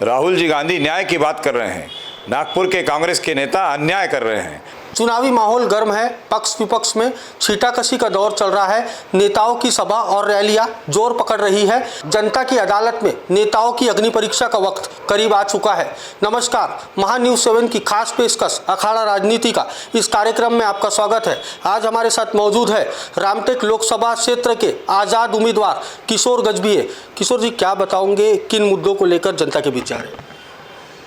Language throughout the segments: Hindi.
राहुल जी गांधी न्याय की बात कर रहे हैं, नागपुर के कांग्रेस के नेता अन्याय कर रहे हैं। चुनावी माहौल गर्म है, पक्ष विपक्ष में छींटाकशी का दौर चल रहा है। नेताओं की सभा और रैलियां जोर पकड़ रही है। जनता की अदालत में नेताओं की अग्नि परीक्षा का वक्त करीब आ चुका है। नमस्कार, महान्यूज़ 7 की खास पेशकश अखाड़ा राजनीति का इस कार्यक्रम में आपका स्वागत है। आज हमारे साथ मौजूद है रामटेक लोकसभा क्षेत्र के आज़ाद उम्मीदवार किशोर गजभिये। किशोर जी, क्या बताओगे, किन मुद्दों को लेकर जनता के बीच जा रहे हैं?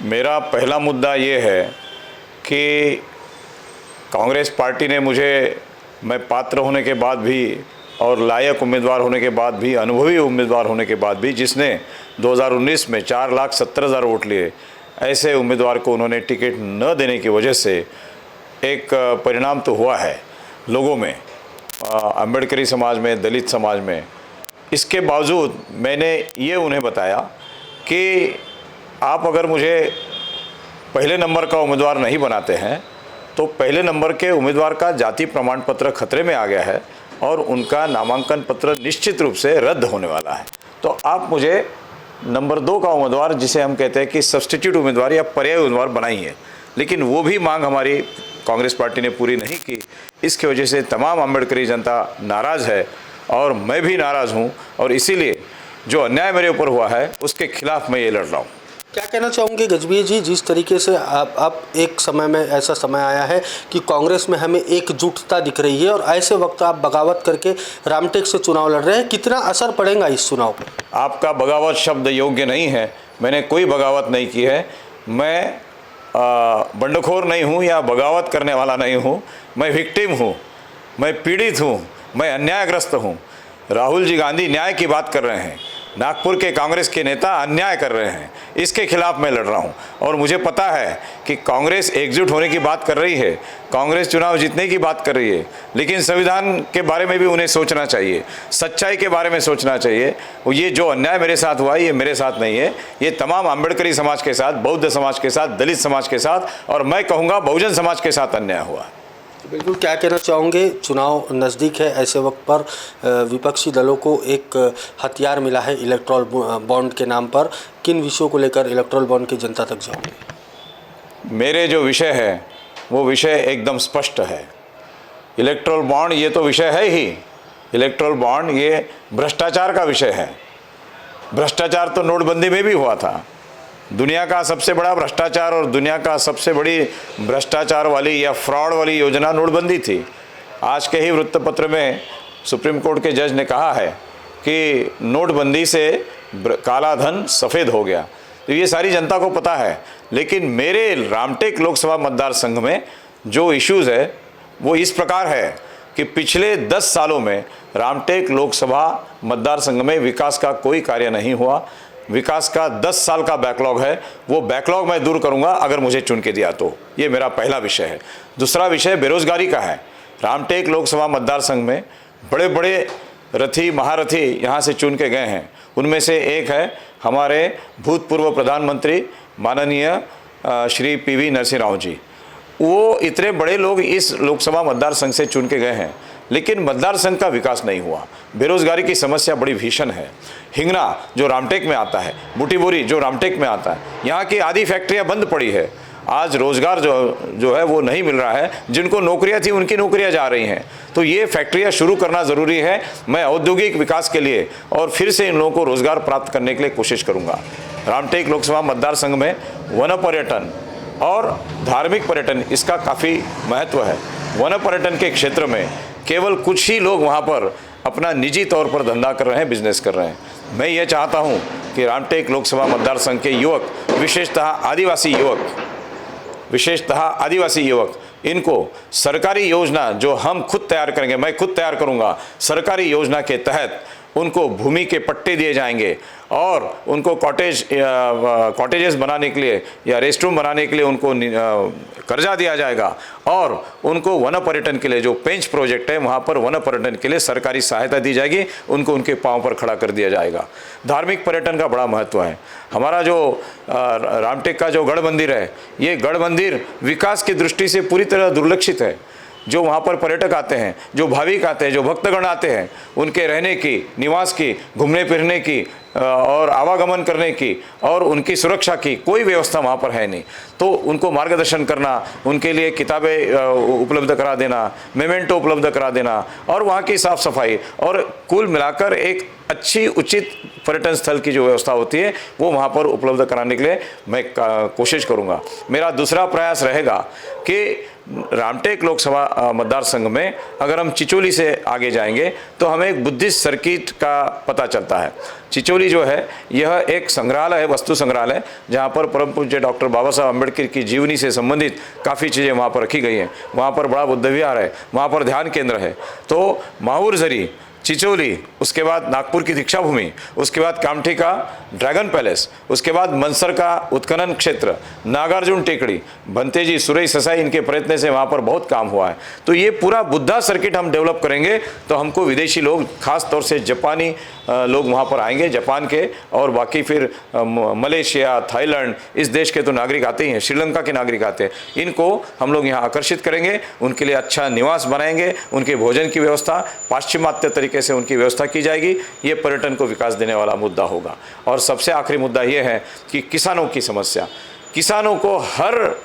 मेरा पहला मुद्दा ये है कि कांग्रेस पार्टी ने मैं पात्र होने के बाद भी और लायक उम्मीदवार होने के बाद भी, अनुभवी उम्मीदवार होने के बाद भी, जिसने 2019 में 4,70,000 वोट लिए, ऐसे उम्मीदवार को उन्होंने टिकट न देने की वजह से एक परिणाम तो हुआ है लोगों में, अम्बेडकरी समाज में, दलित समाज में। इसके बावजूद मैंने ये उन्हें बताया कि आप अगर मुझे पहले नंबर का उम्मीदवार नहीं बनाते हैं तो पहले नंबर के उम्मीदवार का जाति प्रमाण पत्र खतरे में आ गया है और उनका नामांकन पत्र निश्चित रूप से रद्द होने वाला है। तो आप मुझे नंबर 2 का उम्मीदवार, जिसे हम कहते हैं कि सब्स्टिट्यूट उम्मीदवार या पर्यायी उम्मीदवार, बनाइए। लेकिन वो भी मांग हमारी कांग्रेस पार्टी ने पूरी नहीं की। इसकी वजह से तमाम अम्बेडकरी जनता नाराज़ है और मैं भी नाराज़ हूँ, और इसीलिए जो अन्याय मेरे ऊपर हुआ है उसके खिलाफ मैं ये लड़ रहा हूँ। क्या कहना चाहूँगे गजभिये जी, जिस तरीके से अब एक समय में ऐसा समय आया है कि कांग्रेस में हमें एकजुटता दिख रही है और ऐसे वक्त आप बगावत करके रामटेक से चुनाव लड़ रहे हैं, कितना असर पड़ेगा इस चुनाव पर? आपका बगावत शब्द योग्य नहीं है। मैंने कोई बगावत नहीं की है। मैं बंडखोर नहीं हूँ या बगावत करने वाला नहीं हूँ। मैं विक्टिम हूँ, मैं पीड़ित हूँ, मैं अन्यायग्रस्त हूँ। राहुल जी गांधी न्याय की बात कर रहे हैं, नागपुर के कांग्रेस के नेता अन्याय कर रहे हैं। इसके खिलाफ मैं लड़ रहा हूं और मुझे पता है कि कांग्रेस एकजुट होने की बात कर रही है, कांग्रेस चुनाव जीतने की बात कर रही है, लेकिन संविधान के बारे में भी उन्हें सोचना चाहिए, सच्चाई के बारे में सोचना चाहिए। ये जो अन्याय मेरे साथ हुआ है, ये मेरे साथ नहीं है, ये तमाम अम्बेडकरी समाज के साथ, बौद्ध समाज के साथ, दलित समाज के साथ, और मैं कहूँगा बहुजन समाज के साथ अन्याय हुआ। बिल्कुल, क्या कहना चाहोगे, चुनाव नज़दीक है, ऐसे वक्त पर विपक्षी दलों को एक हथियार मिला है इलेक्ट्रल बॉन्ड के नाम पर। किन विषयों को लेकर इलेक्ट्रल बॉन्ड की जनता तक जाओगे? मेरे जो विषय है वो विषय एकदम स्पष्ट है। इलेक्ट्रल बॉन्ड ये तो विषय है ही। इलेक्ट्रल बॉन्ड ये भ्रष्टाचार का विषय है। भ्रष्टाचार तो नोटबंदी में भी हुआ था। दुनिया का सबसे बड़ा भ्रष्टाचार और दुनिया का सबसे बड़ी भ्रष्टाचार वाली या फ्रॉड वाली योजना नोटबंदी थी। आज के ही वृत्तपत्र में सुप्रीम कोर्ट के जज ने कहा है कि नोटबंदी से काला धन सफ़ेद हो गया। तो ये सारी जनता को पता है। लेकिन मेरे रामटेक लोकसभा मतदार संघ में जो इश्यूज़ है वो इस प्रकार है कि पिछले 10 सालों में रामटेक लोकसभा मतदार संघ में विकास का कोई कार्य नहीं हुआ। विकास का 10 साल का बैकलॉग है, वो बैकलॉग मैं दूर करूंगा अगर मुझे चुन के दिया तो। ये मेरा पहला विषय है। दूसरा विषय बेरोजगारी का है। रामटेक लोकसभा मतदार संघ में बड़े बड़े रथी महारथी यहाँ से चुन के गए हैं। उनमें से एक है हमारे भूतपूर्व प्रधानमंत्री माननीय श्री PV नरसिंह राव जी। वो इतने बड़े लोग इस लोकसभा मतदार संघ से चुन के गए हैं, लेकिन मतदार संघ का विकास नहीं हुआ। बेरोजगारी की समस्या बड़ी भीषण है। हिंगना जो रामटेक में आता है, बूटीबोरी जो रामटेक में आता है, यहाँ की आधी फैक्ट्रियाँ बंद पड़ी है। आज रोजगार जो है वो नहीं मिल रहा है। जिनको नौकरियाँ थी उनकी नौकरियाँ जा रही हैं। तो ये फैक्ट्रियाँ शुरू करना ज़रूरी है। मैं औद्योगिक विकास के लिए और फिर से इन लोगों को रोज़गार प्राप्त करने के लिए कोशिश करूँगा। रामटेक लोकसभा मतदार संघ में वन पर्यटन और धार्मिक पर्यटन, इसका काफ़ी महत्व है। वन पर्यटन के क्षेत्र में केवल कुछ ही लोग वहाँ पर अपना निजी तौर पर धंधा कर रहे हैं, बिजनेस कर रहे हैं। मैं ये चाहता हूँ कि रामटेक लोकसभा मतदार संघ के युवक, विशेषतः आदिवासी युवक, इनको सरकारी योजना जो हम खुद तैयार करेंगे, मैं खुद तैयार करूँगा, सरकारी योजना के तहत उनको भूमि के पट्टे दिए जाएंगे और उनको कॉटेजेस बनाने के लिए या रेस्टरूम बनाने के लिए उनको कर्जा दिया जाएगा और उनको वन पर्यटन के लिए जो पेंच प्रोजेक्ट है वहाँ पर वन पर्यटन के लिए सरकारी सहायता दी जाएगी। उनको उनके पांव पर खड़ा कर दिया जाएगा। धार्मिक पर्यटन का बड़ा महत्व है। हमारा जो रामटेक का जो गढ़ मंदिर है, ये गढ़ मंदिर विकास की दृष्टि से पूरी तरह दुर्लक्षित है। जो वहाँ पर पर्यटक आते हैं, जो भाविक आते हैं, जो भक्तगण आते हैं, उनके रहने की, निवास की, घूमने फिरने की और आवागमन करने की और उनकी सुरक्षा की कोई व्यवस्था वहाँ पर है नहीं। तो उनको मार्गदर्शन करना, उनके लिए किताबें उपलब्ध करा देना, मेमेंटो उपलब्ध करा देना और वहाँ की साफ़ सफाई और कुल मिलाकर एक अच्छी उचित पर्यटन स्थल की जो व्यवस्था होती है वो वहाँ पर उपलब्ध कराने के लिए मैं कोशिश करूँगा। मेरा दूसरा प्रयास रहेगा कि रामटेक लोकसभा मतदार संघ में अगर हम चिचोली से आगे जाएंगे तो हमें एक बुद्धिस्ट सर्किट का पता चलता है। चिचोली जो है यह एक संग्रहालय है, वस्तु संग्रहालय, जहाँ पर परम पूज्य डॉक्टर बाबा साहब अम्बेडकर की जीवनी से संबंधित काफ़ी चीज़ें वहाँ पर रखी गई हैं। वहाँ पर बड़ा बुद्ध विहार है, वहाँ पर ध्यान केंद्र है। तो माहूर झरी, चिचोली, उसके बाद नागपुर की दीक्षा भूमि, उसके बाद कामठी का ड्रैगन पैलेस, उसके बाद मनसर का उत्खनन क्षेत्र, नागार्जुन टेकड़ी, भंतेजी, सुरई ससाई, इनके प्रयत्न से वहाँ पर बहुत काम हुआ है। तो ये पूरा बुद्धा सर्किट हम डेवलप करेंगे तो हमको विदेशी लोग, खास तौर से जापानी लोग वहाँ पर आएंगे, जापान के और बाकी फिर मलेशिया, थाईलैंड, इस देश के तो नागरिक आते ही हैं, श्रीलंका के नागरिक आते हैं। इनको हम लोग यहाँ आकर्षित करेंगे, उनके लिए अच्छा निवास बनाएंगे, उनके भोजन की व्यवस्था पाश्चिमात्य तरीके से उनकी व्यवस्था की जाएगी। ये पर्यटन को विकास देने वाला मुद्दा होगा। और सबसे आखिरी मुद्दा ये है कि किसानों की समस्या, किसानों को हर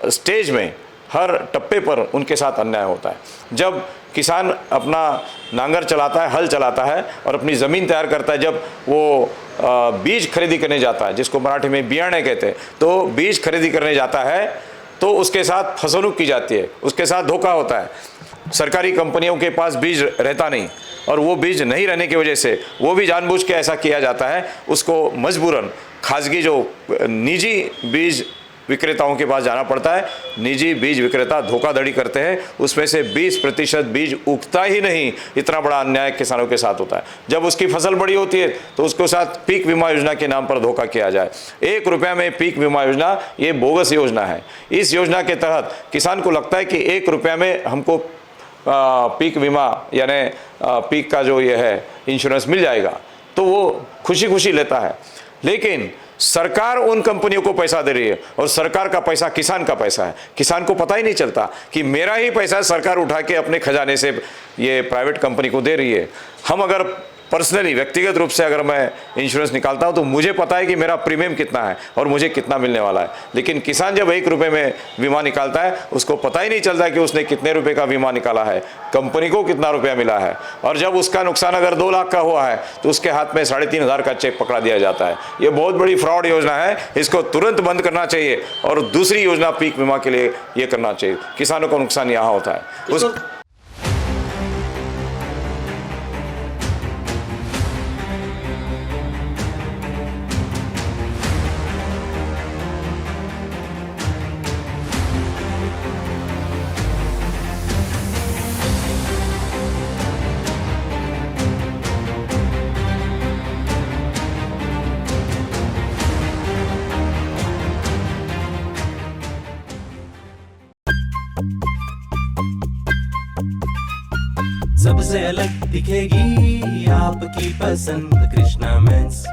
स्टेज में, हर टप्पे पर उनके साथ अन्याय होता है। जब किसान अपना नांगर चलाता है, हल चलाता है और अपनी ज़मीन तैयार करता है, जब वो बीज खरीदी करने जाता है, जिसको मराठी में बियाणे कहते हैं, तो बीज खरीदी करने जाता है तो उसके साथ फसवणूक की जाती है, उसके साथ धोखा होता है। सरकारी कंपनियों के पास बीज रहता नहीं और वो बीज नहीं रहने की वजह से वो भी जानबूझ के ऐसा किया जाता है, उसको मजबूरन खासगी जो निजी बीज विक्रेताओं के पास जाना पड़ता है। निजी बीज विक्रेता धोखाधड़ी करते हैं, उसमें से 20% बीज उगता ही नहीं। इतना बड़ा अन्याय किसानों के साथ होता है। जब उसकी फसल बड़ी होती है तो उसके साथ पीक बीमा योजना के नाम पर धोखा किया जाए। 1 रुपया में पीक बीमा योजना, ये बोगस योजना है। इस योजना के तहत किसान को लगता है कि 1 रुपया में हमको पीक बीमा यानी पीक का जो ये है इंश्योरेंस मिल जाएगा, तो वो खुशी खुशी लेता है। लेकिन सरकार उन कंपनियों को पैसा दे रही है और सरकार का पैसा किसान का पैसा है। किसान को पता ही नहीं चलता कि मेरा ही पैसा सरकार उठा के अपने खजाने से ये प्राइवेट कंपनी को दे रही है। हम अगर पर्सनली, व्यक्तिगत रूप से अगर मैं इंश्योरेंस निकालता हूं तो मुझे पता है कि मेरा प्रीमियम कितना है और मुझे कितना मिलने वाला है। लेकिन किसान जब 1 रुपये में बीमा निकालता है, उसको पता ही नहीं चलता कि उसने कितने रुपए का बीमा निकाला है, कंपनी को कितना रुपया मिला है। और जब उसका नुकसान अगर 2 लाख का हुआ है तो उसके हाथ में 3,500 का चेक पकड़ा दिया जाता है। ये बहुत बड़ी फ्रॉड योजना है, इसको तुरंत बंद करना चाहिए। और दूसरी योजना पीक बीमा के लिए ये करना चाहिए। किसानों को नुकसान यहाँ होता है। सबसे अलग दिखेगी आपकी पसंद कृष्णा मेंस।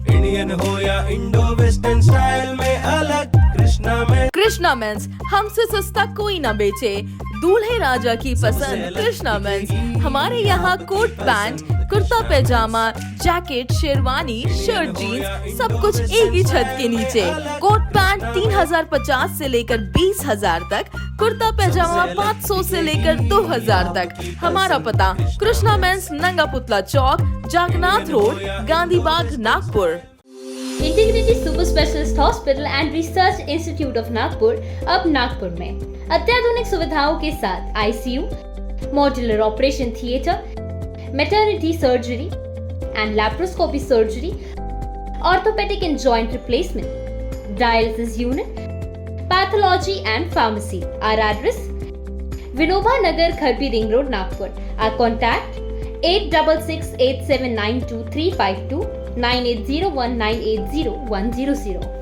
इंडियन हो या इंडो वेस्टर्न स्टाइल में अलग कृष्णा मेंस। कृष्णा मेंस, हमसे सस्ता कोई ना बेचे। दूल्हे राजा की पसंद कृष्णा मेंस। हमारे यहाँ कोट पैंट, कुर्ता पैजामा, जैकेट, शेरवानी, शर्ट, जीन्स, सब कुछ एक ही छत के नीचे। कोट पैंट 3,050 से लेकर 20,000 तक, कुर्ता पैजामा 500 से लेकर 2,000 तक। हमारा पता Krishna men's, Nanga Putla Chowk, Jagnath road, Gandhi Bagh, Nagpur. Integrity super specialist hospital and research institute of Nagpur अब नागपुर में अत्याधुनिक सुविधाओं के साथ ICU, modular operation theatre, maternity surgery and laparoscopy surgery, orthopaedic and joint replacement, dialysis unit, pathology and pharmacy. Our address: Vinoba Nagar, Kharbi Ring Road, Nagpur. Our contact: 8668792352, 9801980100.